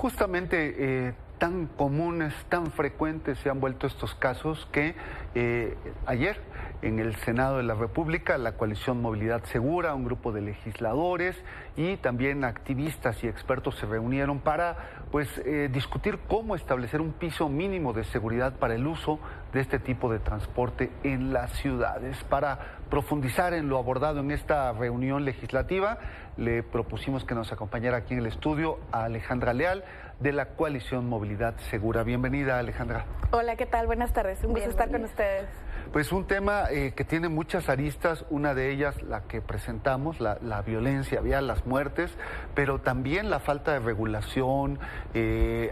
justamente tan comunes, tan frecuentes se han vuelto estos casos que ayer en el Senado de la República, la coalición Movilidad Segura, un grupo de legisladores y también activistas y expertos se reunieron para discutir cómo establecer un piso mínimo de seguridad para el uso de este tipo de transporte en las ciudades. Para profundizar en lo abordado en esta reunión legislativa, le propusimos que nos acompañara aquí en el estudio a Alejandra Leal, de la coalición Movilidad Segura. Bienvenida, Alejandra. Hola, ¿qué tal? Buenas tardes. Un gusto estar con ustedes. Pues un tema que tiene muchas aristas, una de ellas la que presentamos, la violencia vial, las muertes, pero también la falta de regulación,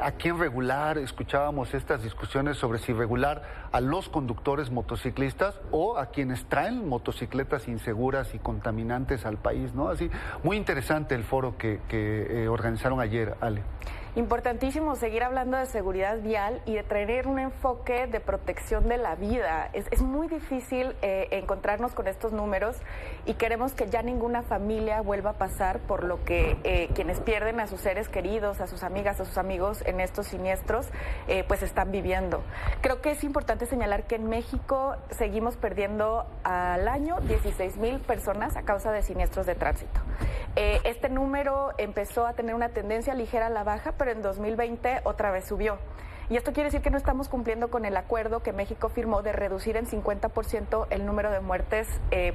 a quién regular. Escuchábamos estas discusiones sobre si regular a los conductores motociclistas o a quienes traen motocicletas inseguras y contaminantes al país, ¿no? Así, muy interesante el foro que organizaron ayer, Ale. Importantísimo seguir hablando de seguridad vial y de traer un enfoque de protección de la vida. Es muy difícil encontrarnos con estos números y queremos que ya ninguna familia vuelva a pasar por lo que quienes pierden a sus seres queridos, a sus amigas, a sus amigos en estos siniestros, pues están viviendo. Creo que es importante señalar que en México seguimos perdiendo al año 16,000 personas a causa de siniestros de tránsito. Este número empezó a tener una tendencia ligera a la baja, pero en 2020 otra vez subió. Y esto quiere decir que no estamos cumpliendo con el acuerdo que México firmó de reducir en 50% el número de muertes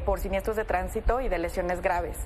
por siniestros de tránsito y de lesiones graves.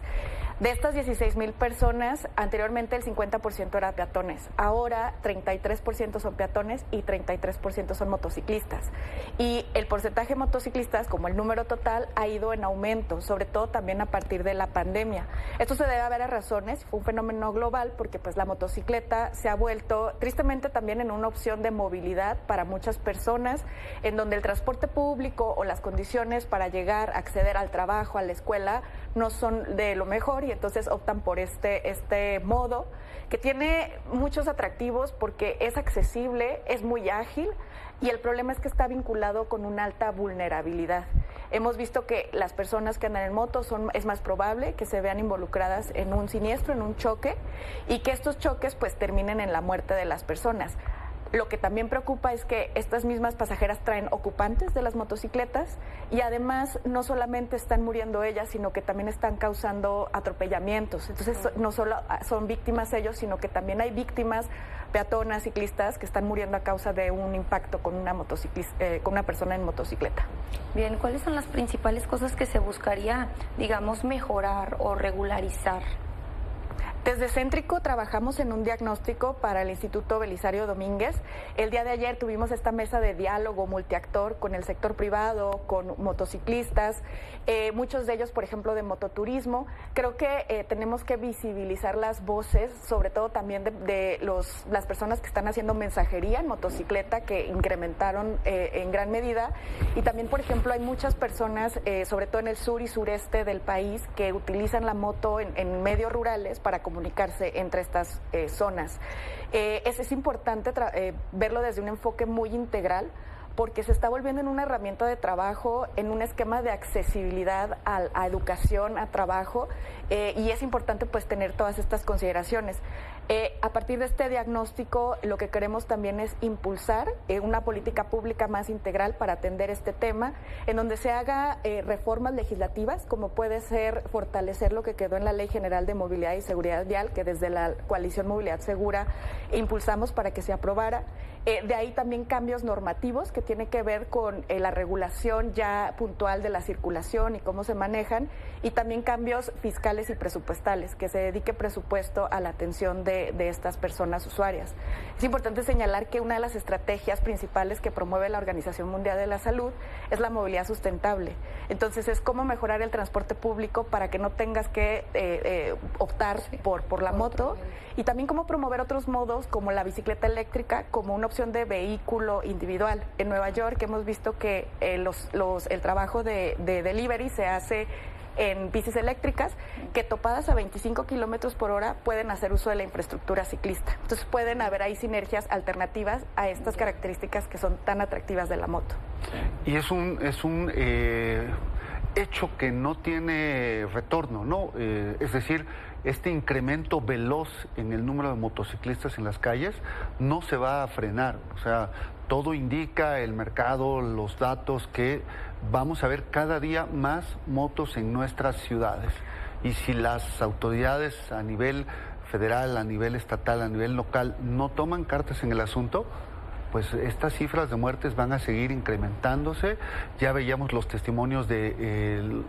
De estas 16,000 personas, anteriormente el 50% era peatones. Ahora 33% son peatones y 33% son motociclistas. Y el porcentaje de motociclistas, como el número total, ha ido en aumento, sobre todo también a partir de la pandemia. Esto se debe a varias razones. Fue un fenómeno global porque pues la motocicleta se ha vuelto tristemente también en una opción de movilidad para muchas personas, en donde el transporte público o las condiciones para llegar, acceder al trabajo, a la escuela, no son de lo mejor y entonces optan por este modo que tiene muchos atractivos porque es accesible, es muy ágil y el problema es que está vinculado con una alta vulnerabilidad. Hemos visto que las personas que andan en moto es más probable que se vean involucradas en un siniestro, en un choque y que estos choques pues terminen en la muerte de las personas. Lo que también preocupa es que estas mismas pasajeras traen ocupantes de las motocicletas y además no solamente están muriendo ellas, sino que también están causando atropellamientos. Entonces no solo son víctimas ellos, sino que también hay víctimas peatonas, ciclistas que están muriendo a causa de un impacto con con una persona en motocicleta. Bien, ¿cuáles son las principales cosas que se buscaría, digamos, mejorar o regularizar? Desde Céntrico trabajamos en un diagnóstico para el Instituto Belisario Domínguez. El día de ayer tuvimos esta mesa de diálogo multiactor con el sector privado, con motociclistas, muchos de ellos, por ejemplo, de mototurismo. Creo que tenemos que visibilizar las voces, sobre todo también de las personas que están haciendo mensajería en motocicleta, que incrementaron en gran medida. Y también, por ejemplo, hay muchas personas, sobre todo en el sur y sureste del país, que utilizan la moto en medios rurales para comunicarse entre estas zonas. Es importante verlo desde un enfoque muy integral porque se está volviendo en una herramienta de trabajo, en un esquema de accesibilidad a educación, a trabajo, y es importante pues tener todas estas consideraciones. A partir de este diagnóstico, lo que queremos también es impulsar una política pública más integral para atender este tema, en donde se haga reformas legislativas, como puede ser fortalecer lo que quedó en la Ley General de Movilidad y Seguridad Vial, que desde la Coalición Movilidad Segura impulsamos para que se aprobara. De ahí también cambios normativos que tienen que ver con la regulación ya puntual de la circulación y cómo se manejan, y también cambios fiscales y presupuestales, que se dedique presupuesto a la atención de estas personas usuarias. Es importante señalar que una de las estrategias principales que promueve la Organización Mundial de la Salud es la movilidad sustentable. Entonces es cómo mejorar el transporte público para que no tengas que optar por la moto, y también cómo promover otros modos como la bicicleta eléctrica como una opción de vehículo individual. En Nueva York hemos visto que el trabajo de delivery se hace en bicis eléctricas que topadas a 25 kilómetros por hora pueden hacer uso de la infraestructura ciclista. Entonces pueden haber ahí sinergias alternativas a estas características que son tan atractivas de la moto. Y es un hecho que no tiene retorno, ¿no? Es decir, este incremento veloz en el número de motociclistas en las calles no se va a frenar. O sea, todo indica, el mercado, los datos, que vamos a ver cada día más motos en nuestras ciudades. Y si las autoridades a nivel federal, a nivel estatal, a nivel local no toman cartas en el asunto, pues estas cifras de muertes van a seguir incrementándose. Ya veíamos los testimonios de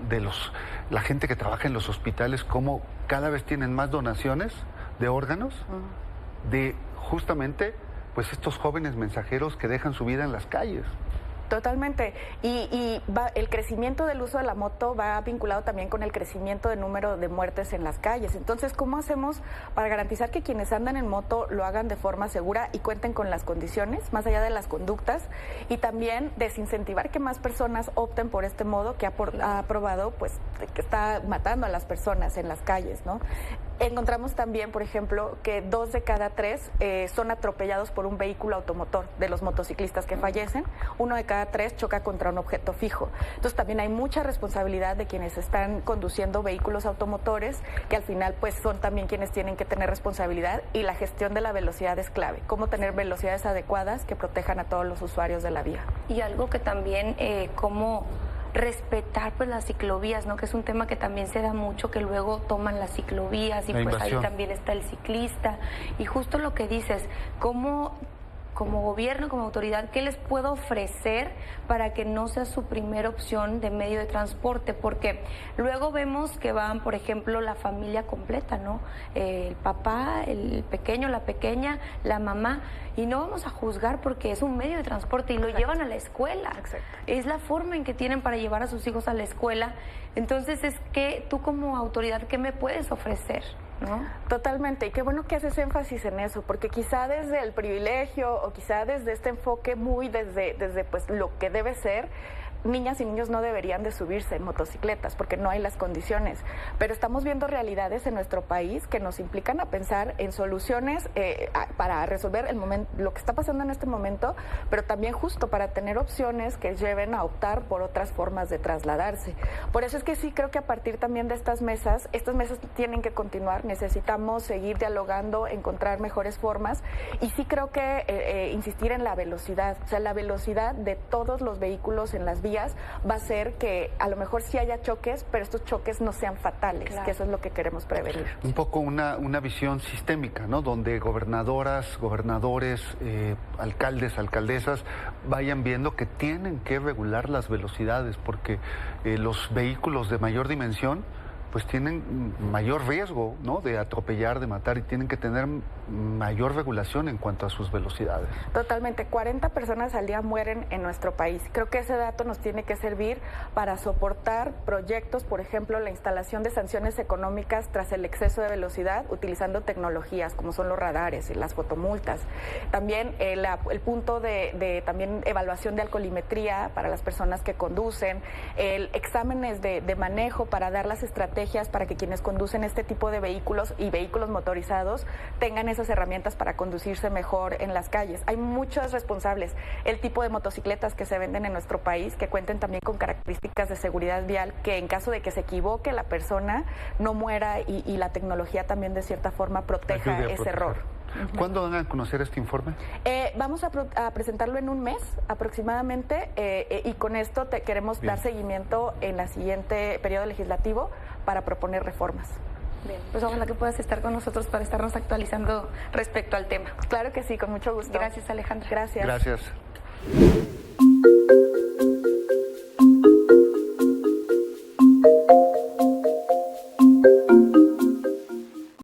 la gente que trabaja en los hospitales, cómo cada vez tienen más donaciones de órganos, de justamente pues estos jóvenes mensajeros que dejan su vida en las calles. Totalmente. El crecimiento del uso de la moto va vinculado también con el crecimiento del número de muertes en las calles. Entonces, ¿cómo hacemos para garantizar que quienes andan en moto lo hagan de forma segura y cuenten con las condiciones, más allá de las conductas? Y también desincentivar que más personas opten por este modo que ha probado, pues, que está matando a las personas en las calles, ¿no? Encontramos también, por ejemplo, que 2 de cada 3 son atropellados por un vehículo automotor de los motociclistas que fallecen. 1 de cada 3 choca contra un objeto fijo. Entonces también hay mucha responsabilidad de quienes están conduciendo vehículos automotores, que al final pues son también quienes tienen que tener responsabilidad, y la gestión de la velocidad es clave. Cómo tener velocidades adecuadas que protejan a todos los usuarios de la vía. Y algo que también, cómo respetar pues las ciclovías, ¿no? Que es un tema que también se da mucho, que luego toman las ciclovías y pues ahí también está el ciclista. Y justo lo que dices, cómo como gobierno, como autoridad, ¿qué les puedo ofrecer para que no sea su primera opción de medio de transporte? Porque luego vemos que van, por ejemplo, la familia completa, ¿no? El papá, el pequeño, la pequeña, la mamá, y no vamos a juzgar porque es un medio de transporte y lo llevan a la escuela. Exacto. Es la forma en que tienen para llevar a sus hijos a la escuela. Entonces, es que tú como autoridad, ¿qué me puedes ofrecer? ¿No? Totalmente, y qué bueno que haces énfasis en eso, porque quizá desde el privilegio o quizá desde este enfoque muy desde pues lo que debe ser, niñas y niños no deberían de subirse en motocicletas porque no hay las condiciones, pero estamos viendo realidades en nuestro país que nos implican a pensar en soluciones para resolver lo que está pasando en este momento, pero también justo para tener opciones que lleven a optar por otras formas de trasladarse. Por eso es que sí creo que a partir también de estas mesas tienen que continuar, necesitamos seguir dialogando, encontrar mejores formas, y sí creo que insistir en la velocidad, o sea, la velocidad de todos los vehículos en las vías va a ser que a lo mejor sí haya choques, pero estos choques no sean fatales, claro, que eso es lo que queremos prevenir. Un poco una visión sistémica, ¿no? Donde gobernadoras, gobernadores, alcaldes, alcaldesas vayan viendo que tienen que regular las velocidades, porque los vehículos de mayor dimensión pues tienen mayor riesgo, ¿no?, de atropellar, de matar, y tienen que tener mayor regulación en cuanto a sus velocidades. Totalmente, 40 personas al día mueren en nuestro país. Creo que ese dato nos tiene que servir para soportar proyectos, por ejemplo, la instalación de sanciones económicas tras el exceso de velocidad, utilizando tecnologías como son los radares y las fotomultas. También el punto de también evaluación de alcoholimetría para las personas que conducen, exámenes de manejo para dar las estrategias para que quienes conducen este tipo de vehículos y vehículos motorizados tengan esas herramientas para conducirse mejor en las calles. Hay muchos responsables. El tipo de motocicletas que se venden en nuestro país, que cuenten también con características de seguridad vial, que en caso de que se equivoque la persona no muera, y la tecnología también de cierta forma proteja ese error. ¿Cuándo van a conocer este informe? Vamos a presentarlo en un mes aproximadamente, y con esto queremos dar seguimiento en la siguiente periodo legislativo para proponer reformas. Bien, pues ojalá que puedas estar con nosotros para estarnos actualizando respecto al tema. Claro que sí, con mucho gusto. Gracias, Alejandra. Gracias. Gracias.